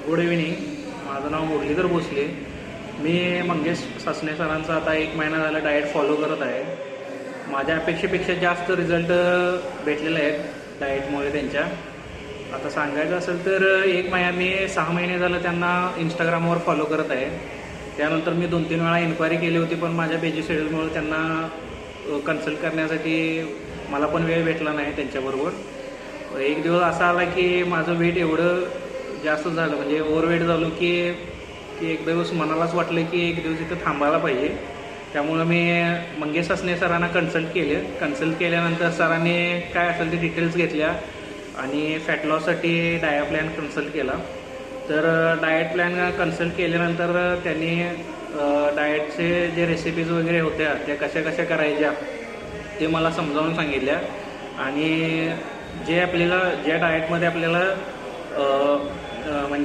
Good evening. माझं नाव मुरलीधर भोसले. मी मंगेश सासने सरांचा आता 1 महिना झाला डाएट फॉलो करत आहे. माझ्या अपेक्षेपेक्षा जास्त रिझल्ट भेटलेले आहेत डाएटमुळे त्यांच्या. आता सांगायचं असेल तर 1 महिना मी 6 महिने झालं त्यांना इंस्टाग्रामवर फॉलो करत आहे. त्यानंतर मी 2-3 वेळा इन्क्वायरी केली होती, पण माझ्या बिझी शेड्यूलमुळे त्यांना कन्सल्ट करण्यासाठी मला पण वेळ भेटला नाही त्यांच्याबरोबर. एक दिवस असा आला की माझं वेट एवढं जास्त झालं, म्हणजे ओव्हरवेट झालो की एक दिवस मनालाच वाटलं की एक दिवस इथं थांबायला पाहिजे. त्यामुळं मी मंगेश सासने सरांना कन्सल्ट केल्यानंतर सरांनी काय असेल ते डिटेल्स घेतल्या आणि फॅट लॉससाठी डायट प्लॅन कन्सल्ट केला. तर डाएट प्लॅन कन्सल्ट केल्यानंतर त्यांनी डाएटचे जे रेसिपीज वगैरे होत्या त्या कशा कशा करायच्या ते मला समजावून सांगितल्या. आणि जे आपल्याला ज्या डाएटमध्ये आपल्याला म्हणजे